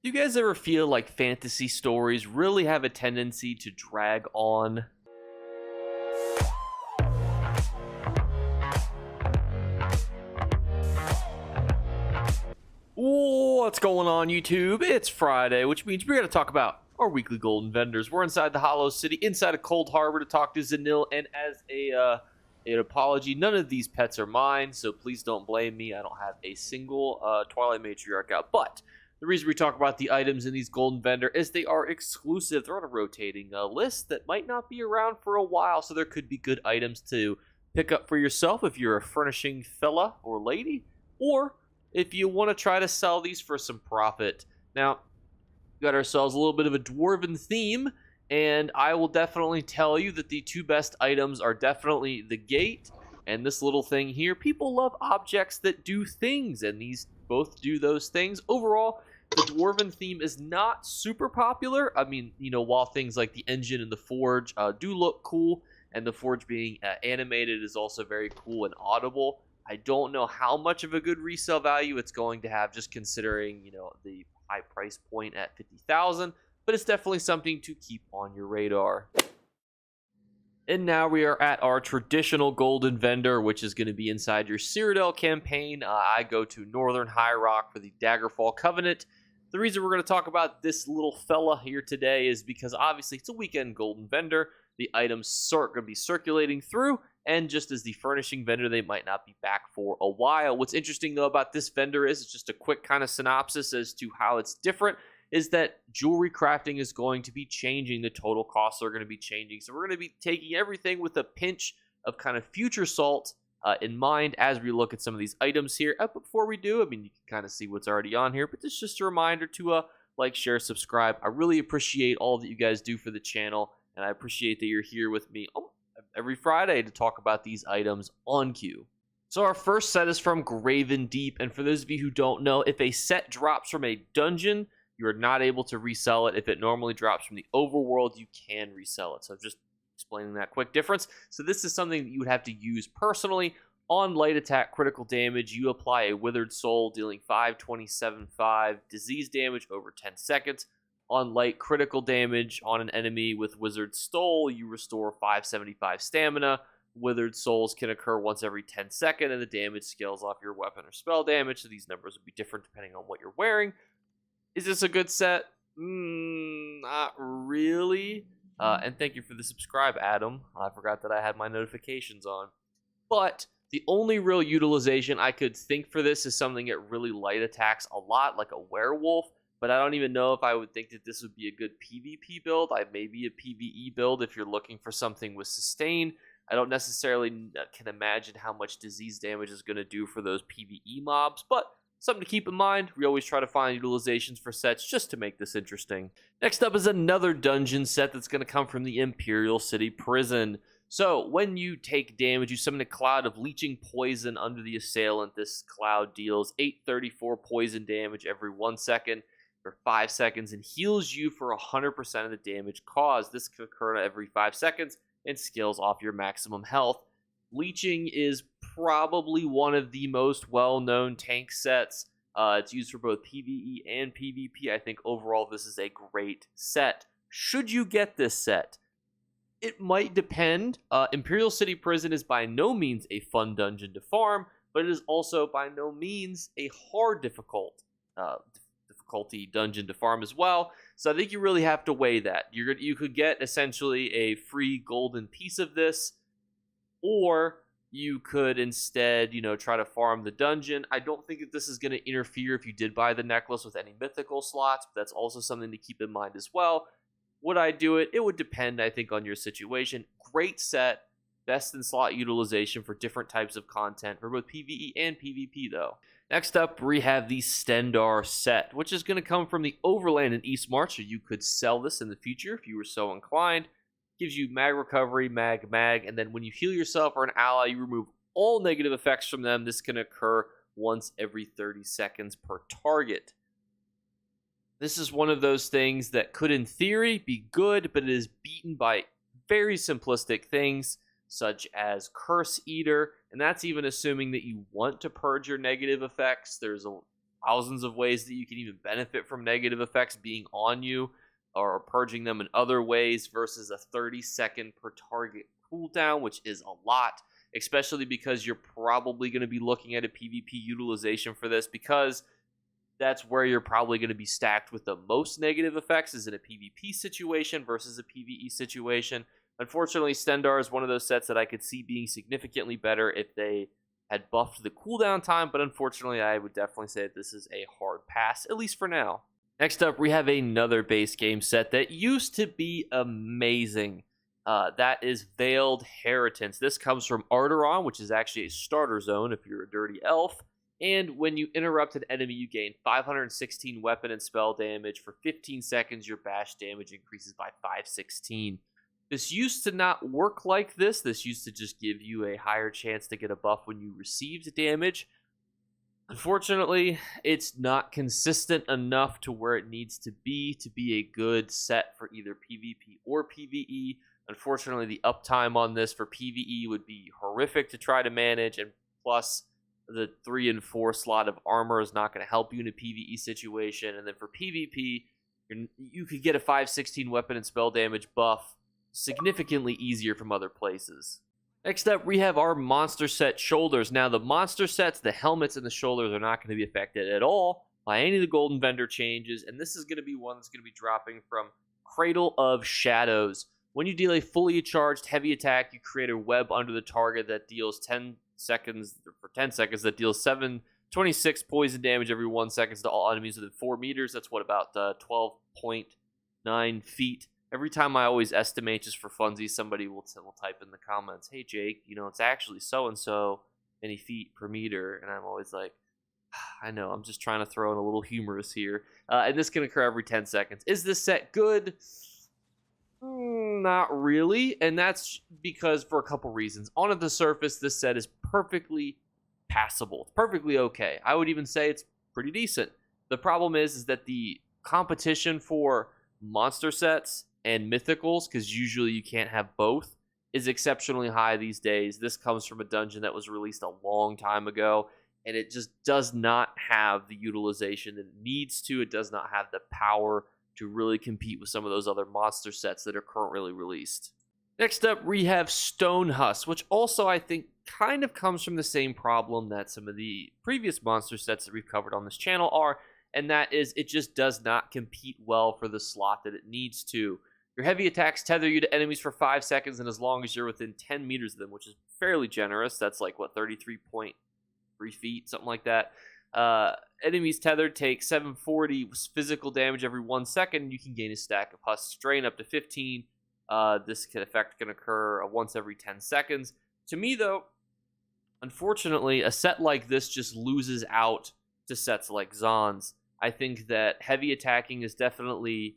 Do you guys ever feel like fantasy stories really have a tendency to drag on? What's going on, YouTube? It's Friday, which means we're going to talk about our weekly golden vendors. We're inside the Hollow City, inside of Cold Harbor, to talk to Zanil. And as an apology, none of these pets are mine, so please don't blame me. I don't have a single Twilight Matriarch out. But the reason we talk about the items in these golden vendor is they are exclusive. They're on a rotating list that might not be around for a while, so there could be good items to pick up for yourself if you're a furnishing fella or lady, or if you want to try to sell these for some profit. Now, we got ourselves a little bit of a dwarven theme, and I will definitely tell you that the two best items are definitely the gate and this little thing here. People love objects that do things, and these both do those things. Overall, the dwarven theme is not super popular. I mean, you know, while things like the engine and the forge do look cool, and the forge being animated is also very cool and audible, I don't know how much of a good resale value it's going to have, just considering, you know, the high price point at 50,000, but it's definitely something to keep on your radar. And now we are at our traditional golden vendor, which is going to be inside your Cyrodiil campaign. I go to Northern High Rock for the Daggerfall Covenant. The reason we're going to talk about this little fella here today is because obviously it's a weekend golden vendor. The items are going to be circulating through, and just as the furnishing vendor, they might not be back for a while. What's interesting, though, about this vendor is, it's just a quick kind of synopsis as to how it's different, is that jewelry crafting is going to be changing. The total costs are going to be changing. So we're going to be taking everything with a pinch of kind of future salt in mind as we look at some of these items here. But before we do, I mean, you can kind of see what's already on here, but this is just a reminder to like, share, subscribe. I really appreciate all that you guys do for the channel, and I appreciate that you're here with me every Friday to talk about these items on cue. So our first set is from Graven Deep, and for those of you who don't know, if a set drops from a dungeon, you are not able to resell it. If it normally drops from the overworld, you can resell it. So just explaining that quick difference. So this is something that you would have to use personally. On light attack critical damage, you apply a Withered Soul, dealing 527.5 disease damage over 10 seconds. On light critical damage on an enemy with Wizard Soul, you restore 575 stamina. Withered Souls can occur once every 10 seconds, and the damage scales off your weapon or spell damage, so these numbers will be different depending on what you're wearing. Is this a good set? Not really. And thank you for the subscribe, Adam. I forgot that I had my notifications on. But the only real utilization I could think for this is something that really light attacks a lot, like a werewolf. But I don't even know if I would think that this would be a good PvP build. Maybe a PvE build if you're looking for something with sustain. I don't necessarily can imagine how much disease damage is going to do for those PvE mobs, but something to keep in mind. We always try to find utilizations for sets just to make this interesting. Next up is another dungeon set that's going to come from the Imperial City Prison. So when you take damage, you summon a cloud of leeching poison under the assailant. This cloud deals 834 poison damage every 1 second for 5 seconds and heals you for 100% of the damage caused. This can occur every 5 seconds and scales off your maximum health. Leeching is probably one of the most well-known tank sets. It's used for both PvE and PvP. I think overall this is a great set. Should you get this set? It might depend. Imperial City Prison is by no means a fun dungeon to farm, but it is also by no means a hard difficulty dungeon to farm as well. So I think you really have to weigh that. You could get essentially a free golden piece of this, or you could instead, you know, try to farm the dungeon. I don't think that this is going to interfere if you did buy the necklace with any mythical slots, but that's also something to keep in mind as well. Would I do it? It would depend, I think, on your situation. Great set, best in slot utilization for different types of content for both PvE and PvP, though. Next up, we have the Stendarr set, which is going to come from the Overland in Eastmarch, so you could sell this in the future if you were so inclined. Gives you mag recovery, mag, and then when you heal yourself or an ally, you remove all negative effects from them. This can occur once every 30 seconds per target. This is one of those things that could, in theory, be good, but it is beaten by very simplistic things, such as Curse Eater, and that's even assuming that you want to purge your negative effects. There's a thousands of ways that you can even benefit from negative effects being on you or purging them in other ways versus a 30-second per target cooldown, which is a lot, especially because you're probably going to be looking at a PvP utilization for this, because that's where you're probably going to be stacked with the most negative effects, is in a PvP situation versus a PvE situation. Unfortunately, Stendarr is one of those sets that I could see being significantly better if they had buffed the cooldown time, but unfortunately, I would definitely say that this is a hard pass, at least for now. Next up, we have another base game set that used to be amazing. That is Veiled Heritance. This comes from Arteron, which is actually a starter zone if you're a dirty elf. And when you interrupt an enemy, you gain 516 weapon and spell damage. For 15 seconds, your bash damage increases by 516. This used to not work like this. This used to just give you a higher chance to get a buff when you received damage. Unfortunately, it's not consistent enough to where it needs to be a good set for either PvP or PvE. Unfortunately, the uptime on this for PvE would be horrific to try to manage, and plus the 3 and 4 slot of armor is not going to help you in a PvE situation. And then for PvP, you could get a 516 weapon and spell damage buff significantly easier from other places. Next up, we have our monster set shoulders. Now, the monster sets, the helmets, and the shoulders are not going to be affected at all by any of the Golden Vendor changes, and this is going to be one that's going to be dropping from Cradle of Shadows. When you deal a fully charged heavy attack, you create a web under the target that deals 10 seconds, that deals 26 poison damage every 1 second to all enemies within 4 meters. That's what, about 12.9 feet. Every time I always estimate, just for funsies, somebody will type in the comments, hey Jake, it's actually so-and-so many feet per meter. And I'm always like, I know, I'm just trying to throw in a little humorous here. And this can occur every 10 seconds. Is this set good? Not really. And that's because for a couple reasons. On the surface, this set is perfectly passable. It's perfectly okay. I would even say it's pretty decent. The problem is that the competition for monster sets and mythicals, because usually you can't have both, is exceptionally high these days. This comes from a dungeon that was released a long time ago, and it just does not have the utilization that it needs to. It does not have the power to really compete with some of those other monster sets that are currently released. Next up, we have Stonehusk, which also I think kind of comes from the same problem that some of the previous monster sets that we've covered on this channel are, and that is it just does not compete well for the slot that it needs to. Your heavy attacks tether you to enemies for 5 seconds, and as long as you're within 10 meters of them, which is fairly generous. That's like, 33.3 feet, something like that. Enemies tethered take 740 physical damage every 1 second. You can gain a stack of Husk Strain up to 15. This effect can occur once every 10 seconds. To me, though, unfortunately, a set like this just loses out to sets like Zaan's. I think that heavy attacking is definitely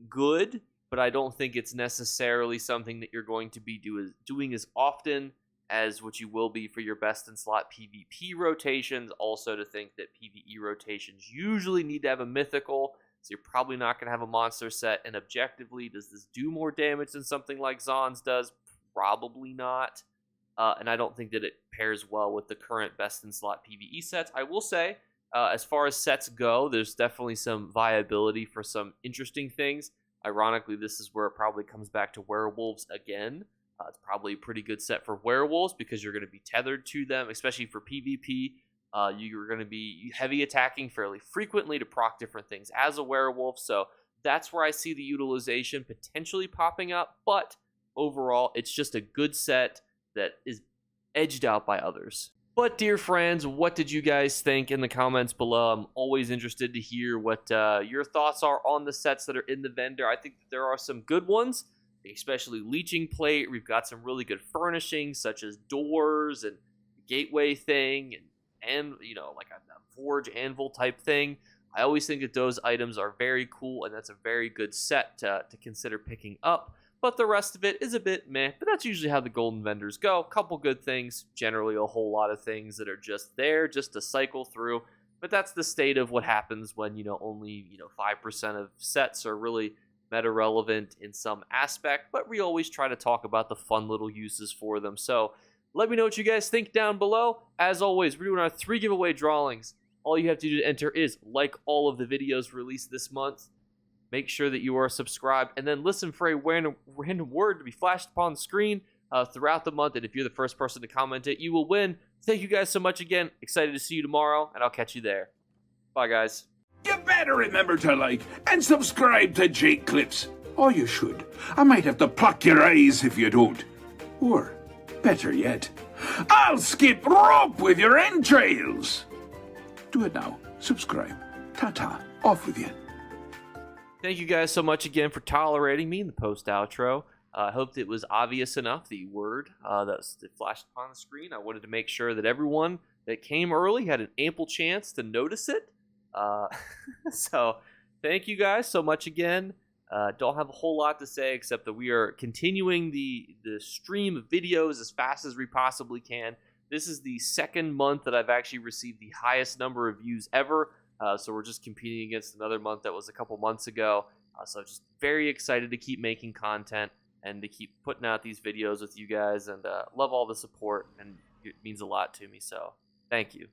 good, but I don't think it's necessarily something that you're going to be doing as often as what you will be for your best in slot PvP rotations. Also, to think that PvE rotations usually need to have a mythical, so you're probably not going to have a monster set. And objectively, does this do more damage than something like Zaan's does? Probably not. And I don't think that it pairs well with the current best in slot PvE sets. I will say, as far as sets go, there's definitely some viability for some interesting things. Ironically, this is where it probably comes back to werewolves again. It's probably a pretty good set for werewolves because you're going to be tethered to them, especially for PvP. You're going to be heavy attacking fairly frequently to proc different things as a werewolf. So that's where I see the utilization potentially popping up. But overall, it's just a good set that is edged out by others. But dear friends, what did you guys think in the comments below? I'm always interested to hear what your thoughts are on the sets that are in the vendor. I think that there are some good ones, especially Leeching Plate. We've got some really good furnishings such as doors and gateway thing and like a forge anvil type thing. I always think that those items are very cool, and that's a very good set to consider picking up. But the rest of it is a bit meh, but that's usually how the golden vendors go. A couple good things, generally a whole lot of things that are just there just to cycle through. But that's the state of what happens when, only, 5% of sets are really meta relevant in some aspect. But we always try to talk about the fun little uses for them. So let me know what you guys think down below. As always, we're doing our 3 giveaway drawings All you have to do to enter is like all of the videos released this month. Make sure that you are subscribed, and then listen for a random word to be flashed upon the screen throughout the month. And if you're the first person to comment it, you will win. Thank you guys so much again. Excited to see you tomorrow, and I'll catch you there. Bye, guys. You better remember to like and subscribe to Jake Clips. Or you should. I might have to pluck your eyes if you don't. Or, better yet, I'll skip rope with your entrails. Do it now. Subscribe. Ta-ta. Off with you. Thank you guys so much again for tolerating me in the post-outro. I hope it was obvious enough, the word that flashed upon the screen. I wanted to make sure that everyone that came early had an ample chance to notice it. So thank you guys so much again. Don't have a whole lot to say except that we are continuing the stream of videos as fast as we possibly can. This is the second month that I've actually received the highest number of views ever. So we're just competing against another month that was a couple months ago. So just very excited to keep making content and to keep putting out these videos with you guys, and love all the support, and it means a lot to me. So thank you.